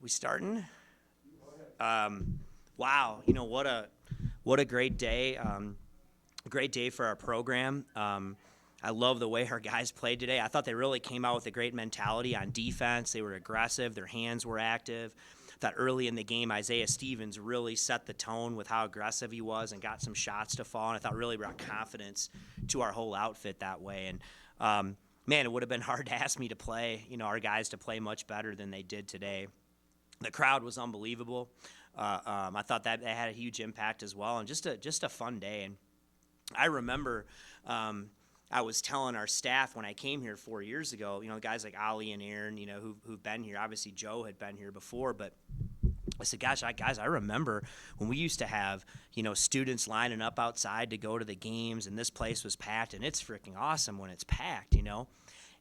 We starting? Wow, what a great day. Great day for our program. I love the way our guys played today. I thought they really came out with a great mentality on defense. They were aggressive. Their hands were active. I thought early in the game, Isaiah Stevens really set the tone with how aggressive he was and got some shots to fall. And I thought really brought confidence to our whole outfit that way. And man, it would have been hard to ask me to play, our guys to play much better than they did today. The crowd was unbelievable. I thought that had a huge impact as well, and just a fun day. And I remember I was telling our staff when I came here 4 years ago, guys like Ali and Aaron, who've been here. Obviously, Joe had been here before, but I said, gosh, guys, I remember when we used to have, students lining up outside to go to the games, and this place was packed, and it's freaking awesome when it's packed,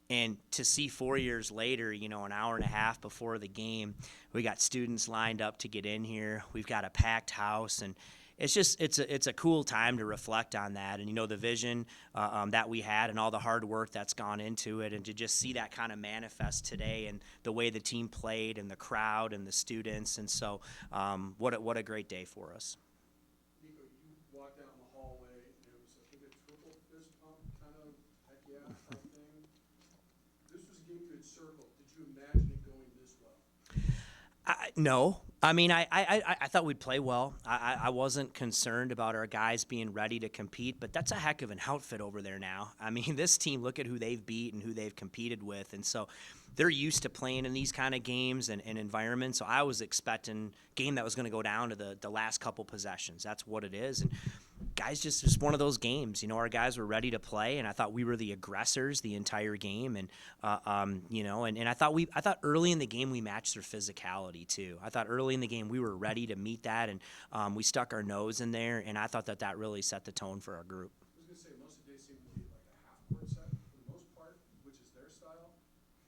And to see 4 years later, an hour and a half before the game, we got students lined up to get in here. We've got a packed house, and it's a cool time to reflect on that. And the vision that we had and all the hard work that's gone into it, and to just see that kind of manifest today, and the way the team played, and the crowd, and the students, and so what a great day for us. Nico, you walked out in the hallway, and it was, I think, a triple fist pump kind of heck yeah type thing. This was a game you had circled. Did you imagine it going this well? No. I mean, I thought we'd play well. I wasn't concerned about our guys being ready to compete, but that's a heck of an outfit over there now. I mean, this team, look at who they've beat and who they've competed with. And so they're used to playing in these kind of games and environments. So I was expecting a game that was going to go down to the last couple possessions. That's what it is. And guys, just one of those games. Our guys were ready to play, and I thought we were the aggressors the entire game. And and I thought early in the game we matched their physicality too. I thought early in the game we were ready to meet that, and we stuck our nose in there, and I thought that really set the tone for our group. I was going to say, most of the day seemed to be like a half-court set for the most part, which is their style.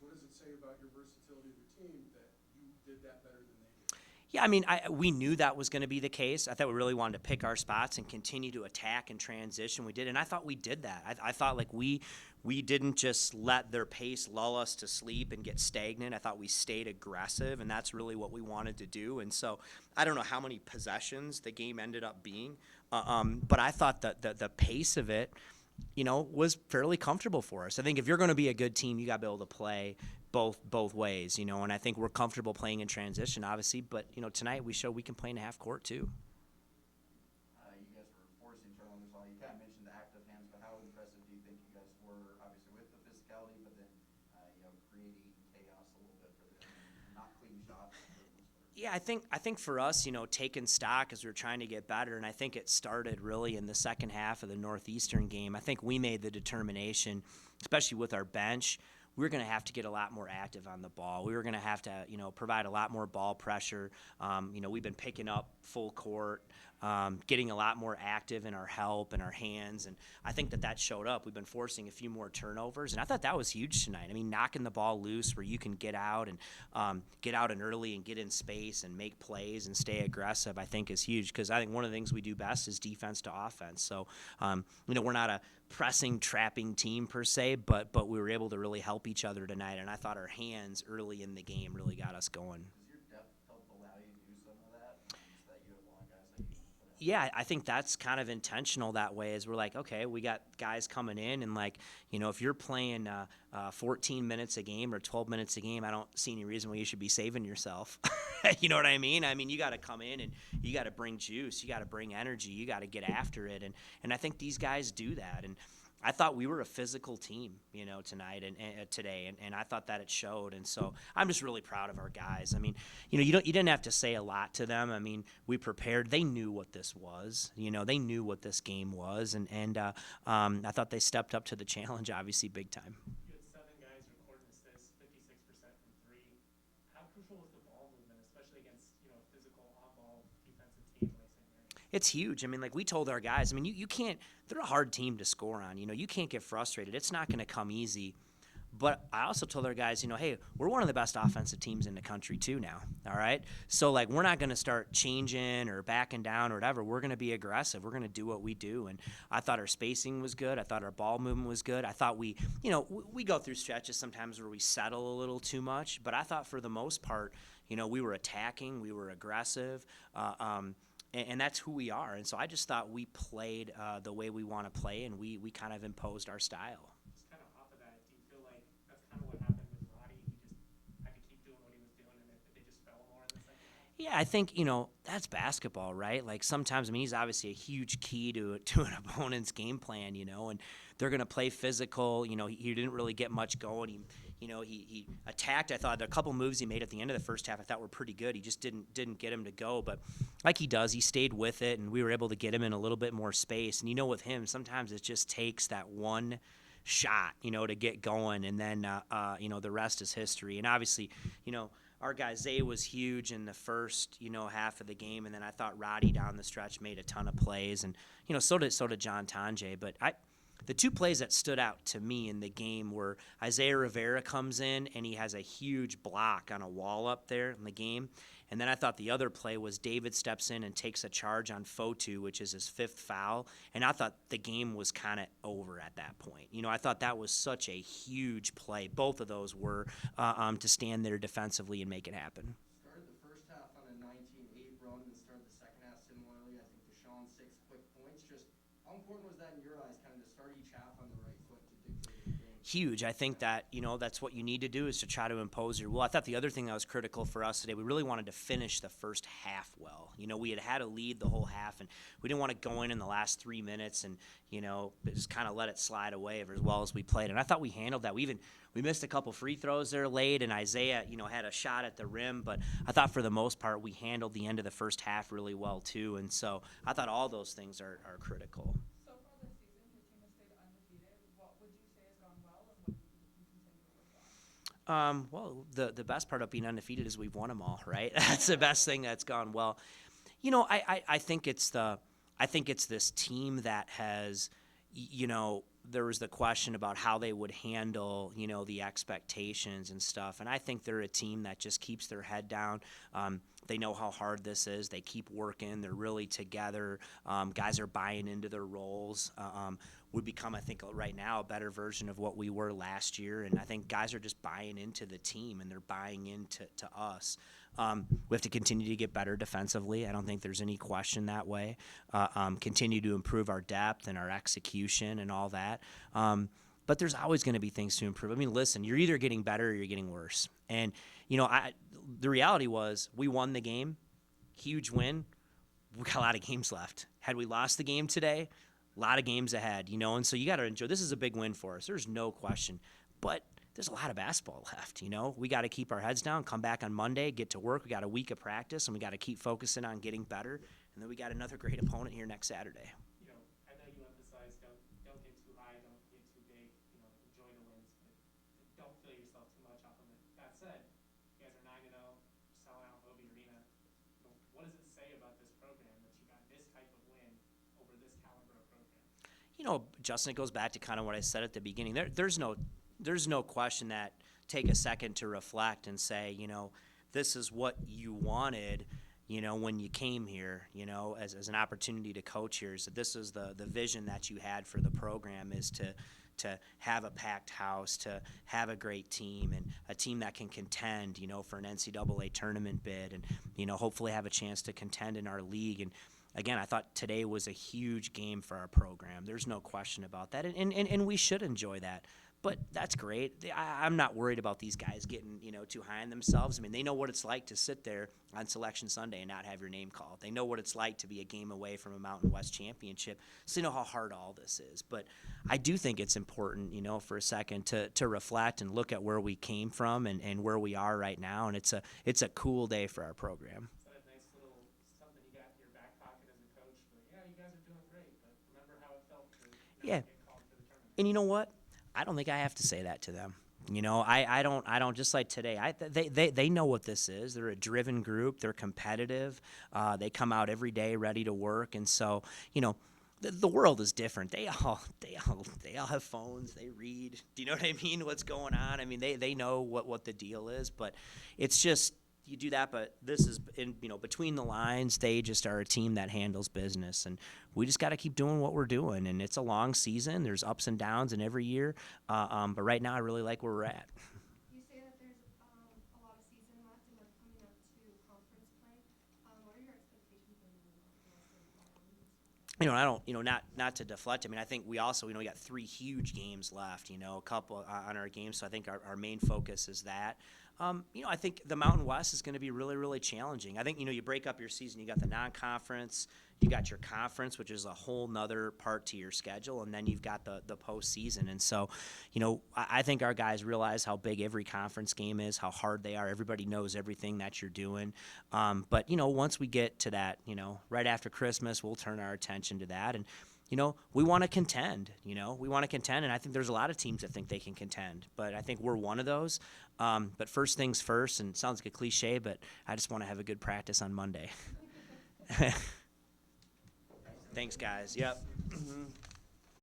What does it say about your versatility of your team that you did that better than they did? Yeah, I mean, we knew that was going to be the case. I thought we really wanted to pick our spots and continue to attack and transition. We did, and I thought we did that. I thought like we didn't just let their pace lull us to sleep and get stagnant. I thought we stayed aggressive, and that's really what we wanted to do. And so I don't know how many possessions the game ended up being, but I thought that the pace of it, was fairly comfortable for us. I think if you're going to be a good team, you got to be able to play both ways, and I think we're comfortable playing in transition, obviously, but, tonight we showed we can play in half court too. You guys were forcing turnovers as well. You kind of mentioned the active hands, but how impressive do you think you guys were, obviously with the physicality, but then, creating chaos a little bit for them, not clean shots? Yeah, I think for us, taking stock as we're trying to get better, and I think it started really in the second half of the Northeastern game. I think we made the determination, especially with our bench, we were going to have to get a lot more active on the ball. We were going to have to, provide a lot more ball pressure. We've been picking up full court, getting a lot more active in our help and our hands, and I think that showed up. We've been forcing a few more turnovers, and I thought that was huge tonight. I mean, knocking the ball loose where you can get out and early and get in space and make plays and stay aggressive, I think is huge, because I think one of the things we do best is defense to offense. So, we're not a pressing, trapping team per se, but we were able to really help each other tonight, and I thought our hands early in the game really got us going. Does your depth help allow you to do some of that, that you have a lot of guys that you can put out? Yeah, I think that's kind of intentional that way, is we're like, okay, we got guys coming in, and like, if you're playing 14 minutes a game or 12 minutes a game, I don't see any reason why you should be saving yourself. You know what I mean? I mean, you got to come in and you got to bring juice, you got to bring energy, you got to get after it, and I think these guys do that. And I thought we were a physical team, tonight and today, and I thought that it showed. And so I'm just really proud of our guys. I mean, you didn't have to say a lot to them. I mean, we prepared. They knew what this was. They knew what this game was, and I thought they stepped up to the challenge, obviously, big time. You had 7 guys recording assists, 56% from 3. How crucial was the ball movement, especially against a physical on-ball defensive team like St. Mary's? It's huge. I mean, like we told our guys, I mean, you can't – they're a hard team to score on. You can't get frustrated. It's not going to come easy. But I also told our guys, hey, we're one of the best offensive teams in the country too now, all right? So, like, we're not going to start changing or backing down or whatever. We're going to be aggressive. We're going to do what we do. And I thought our spacing was good. I thought our ball movement was good. I thought we go through stretches sometimes where we settle a little too much. But I thought for the most part, we were attacking, we were aggressive, and that's who we are. And so I just thought we played the way we want to play, and we kind of imposed our style. Just kind of off of that, do you feel like that's kind of what happened with Roddy? He just had to keep doing what he was doing, and they just fell more in the second half? Yeah, I think that's basketball, right? Like sometimes, I mean, he's obviously a huge key to an opponent's game plan, and they're going to play physical. He didn't really get much going. He attacked. I thought there are a couple moves he made at the end of the first half I thought were pretty good. He just didn't get him to go, but like he does, he stayed with it, and we were able to get him in a little bit more space. And with him, sometimes it just takes that one shot, to get going, and then the rest is history. And obviously, our guy Zay was huge in the first, half of the game, and then I thought Roddy down the stretch made a ton of plays, and so did John Tonje. But the two plays that stood out to me in the game were Isaiah Rivera comes in and he has a huge block on a wall up there in the game. And then I thought the other play was David steps in and takes a charge on Fotu, which is his 5th foul. And I thought the game was kind of over at that point. I thought that was such a huge play. Both of those were to stand there defensively and make it happen. Started the first half on a 19-8 run, and started the second half similarly. I think Deshaun 6 quick points. Just how important was that in your eyes, kind of to start each half on the right foot to dictate the game? Huge. I think that, that's what you need to do is to try to impose your will. I thought the other thing that was critical for us today, we really wanted to finish the first half well. We had a lead the whole half, and we didn't want to go in the last 3 minutes and, just kind of let it slide away as well as we played. And I thought we handled that. We missed a couple free throws there late, and Isaiah, had a shot at the rim. But I thought for the most part we handled the end of the first half really well too. And so I thought all those things are critical. So far this season, your team has stayed undefeated. What would you say has gone well, and what do you continue to work on? Well, the best part of being undefeated is we've won them all, right? That's the best thing that's gone well. I think it's this team that has, there was the question about how they would handle, the expectations and stuff. And I think they're a team that just keeps their head down. They know how hard this is. They keep working. They're really together. Guys are buying into their roles. We become, I think, right now a better version of what we were last year. And I think guys are just buying into the team, and they're buying into us. We have to continue to get better defensively. I don't think there's any question that way. Continue to improve our depth and our execution and all that. But there's always going to be things to improve. I mean, listen, you're either getting better or you're getting worse. And, the reality was we won the game, huge win. We got a lot of games left. Had we lost the game today, a lot of games ahead, and so you got to enjoy. This is a big win for us. There's no question. But there's a lot of basketball left, We got to keep our heads down, come back on Monday, get to work. We got a week of practice, and we got to keep focusing on getting better. And then we got another great opponent here next Saturday. I know you emphasize don't get too high, don't get too big, enjoy the wins, but don't fill yourself too much off of it. That said, you guys are 9-0, selling out Hobie Arena. What does it say about this program that you got this type of win over this caliber of program? Justin, it goes back to kind of what I said at the beginning. There's no question that take a second to reflect and say, this is what you wanted, when you came here, as an opportunity to coach here. So this is the vision that you had for the program, is to have a packed house, to have a great team, and a team that can contend, for an NCAA tournament bid, and, hopefully have a chance to contend in our league. And again, I thought today was a huge game for our program. There's no question about that, and we should enjoy that. But that's great. I'm not worried about these guys getting, too high on themselves. I mean, they know what it's like to sit there on Selection Sunday and not have your name called. They know what it's like to be a game away from a Mountain West championship. So they know how hard all this is. But I do think it's important, for a second to reflect and look at where we came from and where we are right now. And it's a cool day for our program. Is that a nice little something you got in your back pocket as a coach? But yeah, you guys are doing great, but remember how it felt to Yeah. get called for the tournament. And you know what? I don't think I have to say that to them. I don't just like today. They know what this is. They're a driven group. They're competitive. They come out every day ready to work. And so, the world is different. They all have phones. They read. Do you know what I mean? What's going on? I mean, they know what the deal is, but it's just, you do that, but this is between the lines. They just are a team that handles business, and we just got to keep doing what we're doing. And it's a long season. There's ups and downs in every year, but right now I really like where we're at. You say that there's a lot of season left and we're coming up I don't, not to deflect. I mean, I think we also, we got 3 huge games left, a couple on our games. So I think our main focus is that. I think the Mountain West is going to be really, really challenging. I think, you break up your season. You got the non-conference, you got your conference, which is a whole nother part to your schedule, and then you've got the postseason. And so, I think our guys realize how big every conference game is, how hard they are. Everybody knows everything that you're doing. But, once we get to that, right after Christmas, we'll turn our attention to that. And, we want to contend, and I think there's a lot of teams that think they can contend, but I think we're one of those. But first things first, and it sounds like a cliche, but I just want to have a good practice on Monday. Thanks, guys. Yep.